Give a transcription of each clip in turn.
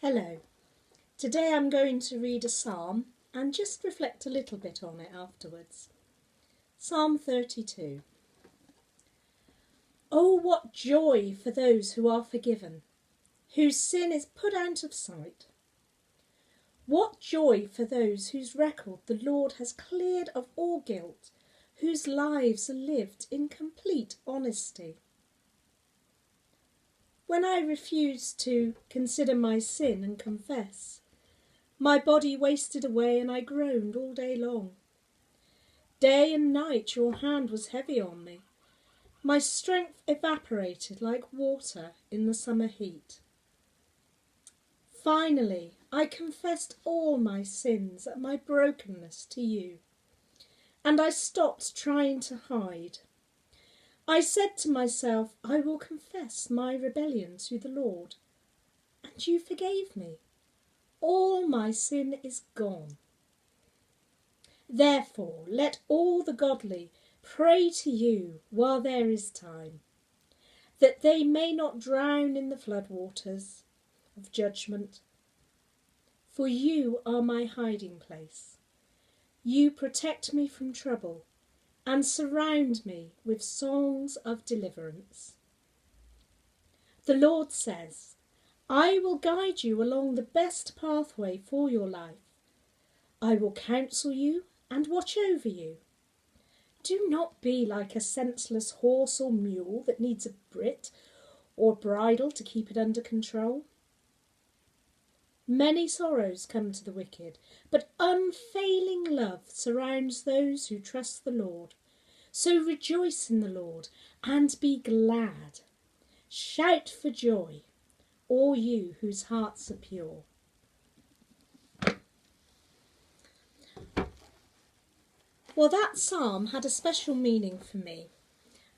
Hello. Today I'm going to read a psalm and just reflect a little bit on it afterwards. Psalm 32. Oh, what joy for those who are forgiven, whose sin is put out of sight. What joy for those whose record the Lord has cleared of all guilt, whose lives are lived in complete honesty. When I refused to consider my sin and confess, my body wasted away and I groaned all day long. Day and night your hand was heavy on me. My strength evaporated like water in the summer heat. Finally, I confessed all my sins and my brokenness to you, and I stopped trying to hide. I said to myself, I will confess my rebellion to the Lord, and you forgave me. All my sin is gone. Therefore, let all the godly pray to you while there is time, that they may not drown in the floodwaters of judgment. For you are my hiding place. You protect me from trouble and surround me with songs of deliverance. The Lord says, I will guide you along the best pathway for your life. I will counsel you and watch over you. Do not be like a senseless horse or mule that needs a bit or bridle to keep it under control. Many sorrows come to the wicked, but unfailing love surrounds those who trust the Lord. So rejoice in the Lord and be glad. Shout for joy, all you whose hearts are pure. Well, that psalm had a special meaning for me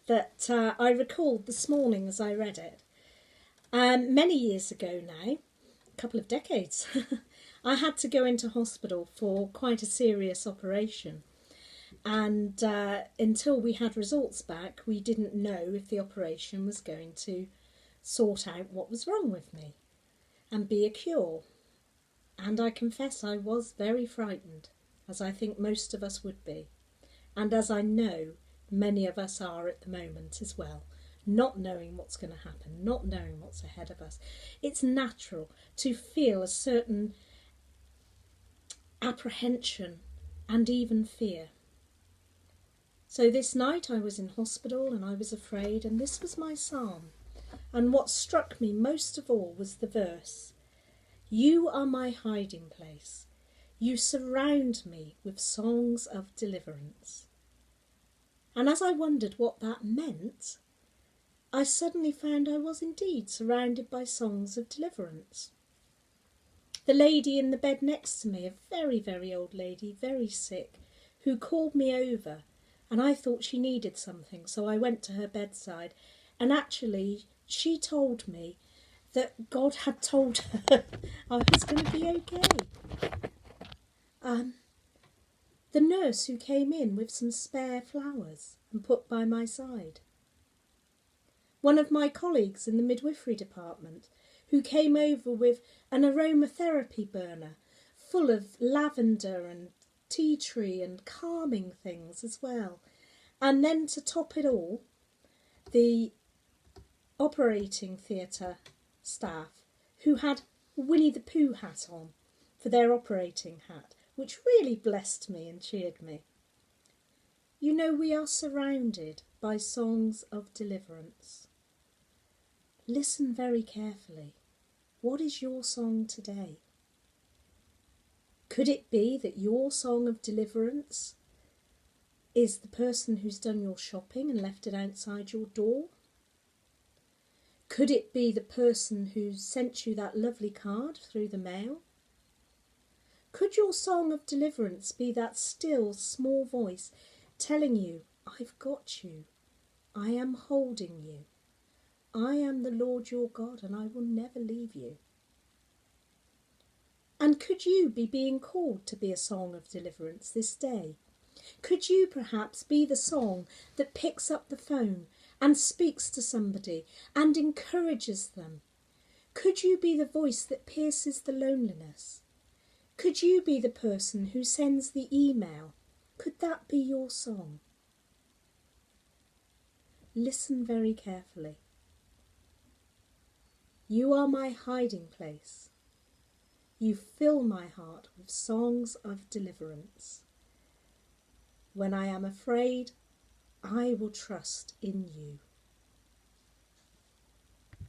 that I recalled this morning as I read it. Many years ago now, a couple of decades, I had to go into hospital for quite a serious operation. And until we had results back, we didn't know if the operation was going to sort out what was wrong with me and be a cure. And I confess I was very frightened, as I think most of us would be, and as I know many of us are at the moment as well, not knowing what's going to happen, not knowing what's ahead of us. It's natural to feel a certain apprehension and even fear. So this night I was in hospital and I was afraid, and this was my psalm. And what struck me most of all was the verse, You are my hiding place. You surround me with songs of deliverance. And as I wondered what that meant, I suddenly found I was indeed surrounded by songs of deliverance. The lady in the bed next to me, a very, very old lady, very sick, who called me over, and I thought she needed something, so I went to her bedside, and actually she told me that God had told her I was going to be okay. The nurse who came in with some spare flowers and put by my side. One of my colleagues in the midwifery department who came over with an aromatherapy burner full of lavender and tea tree and calming things as well. And then to top it all, the operating theatre staff who had Winnie the Pooh hat on for their operating hat, which really blessed me and cheered me. You know, we are surrounded by songs of deliverance. Listen very carefully. What is your song today? Could it be that your song of deliverance is the person who's done your shopping and left it outside your door? Could it be the person who sent you that lovely card through the mail? Could your song of deliverance be that still, small voice telling you, I've got you, I am holding you, I am the Lord your God and I will never leave you? And could you be being called to be a song of deliverance this day? Could you perhaps be the song that picks up the phone and speaks to somebody and encourages them? Could you be the voice that pierces the loneliness? Could you be the person who sends the email? Could that be your song? Listen very carefully. You are my hiding place. You fill my heart with songs of deliverance. When I am afraid, I will trust in you.